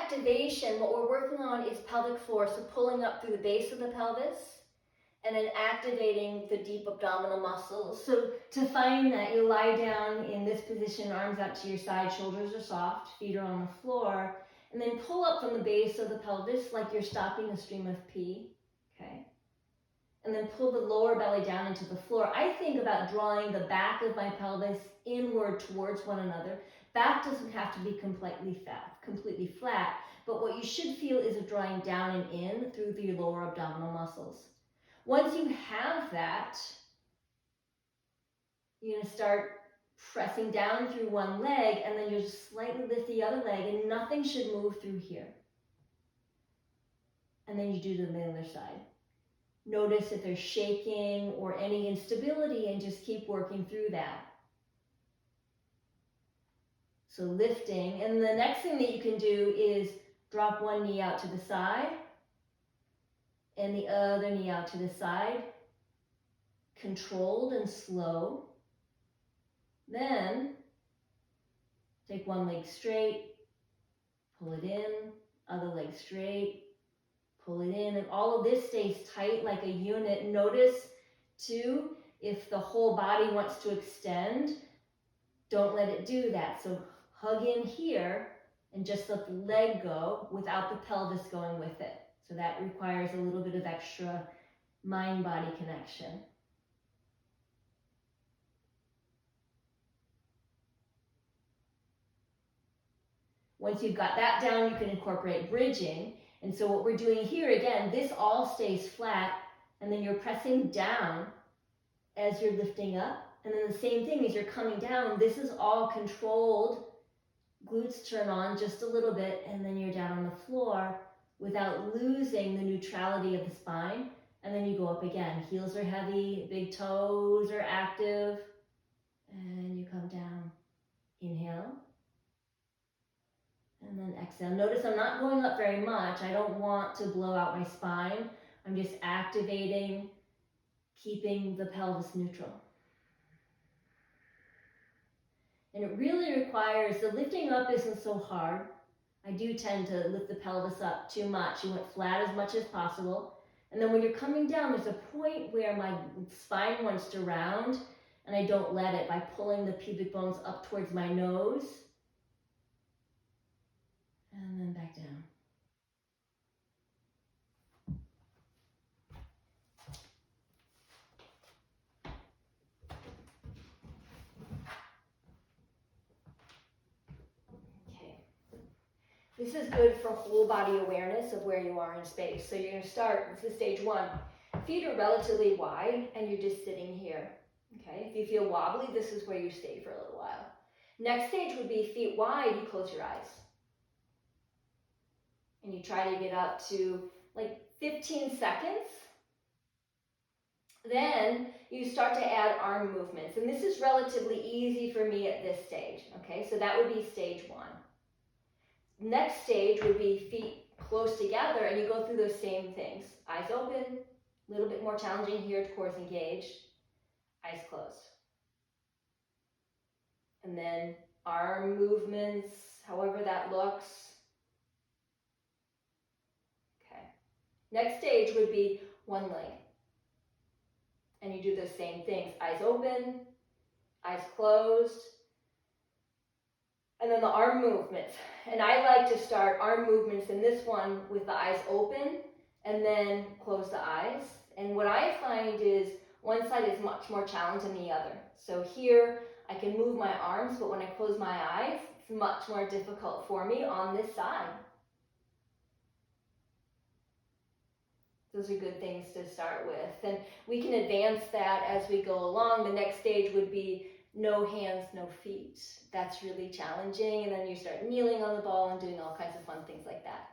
activation, what we're working on is pelvic floor, so pulling up through the base of the pelvis and then activating the deep abdominal muscles. So to find that, you lie down in this position, arms out to your side, shoulders are soft, feet are on the floor, and then pull up from the base of the pelvis like you're stopping a stream of pee, okay? And then pull the lower belly down into the floor. I think about drawing the back of my pelvis inward towards one another. Back doesn't have to be completely flat, but what you should feel is a drawing down and in through the lower abdominal muscles. Once you have that, you're going to start pressing down through one leg, and then you just slightly lift the other leg, and nothing should move through here. And then you do to the other side. Notice if there's shaking or any instability, and just keep working through that. So lifting, and the next thing that you can do is drop one knee out to the side, and the other knee out to the side, controlled and slow. Then take one leg straight, pull it in, other leg straight, pull it in, and all of this stays tight like a unit. Notice too, if the whole body wants to extend, don't let it do that. So hug in here and just let the leg go without the pelvis going with it. So that requires a little bit of extra mind-body connection. Once you've got that down, you can incorporate bridging. And so what we're doing here, again, this all stays flat, and then you're pressing down as you're lifting up. And then the same thing as you're coming down, this is all controlled. Glutes turn on just a little bit, and then you're down on the floor without losing the neutrality of the spine. And then you go up again. Heels are heavy, big toes are active, and you come down. Inhale. And then exhale. Notice I'm not going up very much. I don't want to blow out my spine. I'm just activating, keeping the pelvis neutral. And it really requires, the lifting up isn't so hard. I do tend to lift the pelvis up too much. You want flat as much as possible. And then when you're coming down, there's a point where my spine wants to round, and I don't let it by pulling the pubic bones up towards my nose. And then back down. Okay. This is good for whole body awareness of where you are in space. So you're going to start, this is stage one. Feet are relatively wide, and you're just sitting here. Okay. If you feel wobbly, this is where you stay for a little while. Next stage would be feet wide, you close your eyes. And you try to get up to like 15 seconds. Then you start to add arm movements. And this is relatively easy for me at this stage. Okay, so that would be stage one. Next stage would be feet close together, and you go through those same things. Eyes open, a little bit more challenging here, cores engaged, eyes closed. And then arm movements, however that looks. Next stage would be one leg. And you do the same things. Eyes open, eyes closed. And then the arm movements. And I like to start arm movements in this one with the eyes open and then close the eyes. And what I find is one side is much more challenging than the other. So here I can move my arms, but when I close my eyes, it's much more difficult for me on this side. Those are good things to start with. And we can advance that as we go along. The next stage would be no hands, no feet. That's really challenging. And then you start kneeling on the ball and doing all kinds of fun things like that.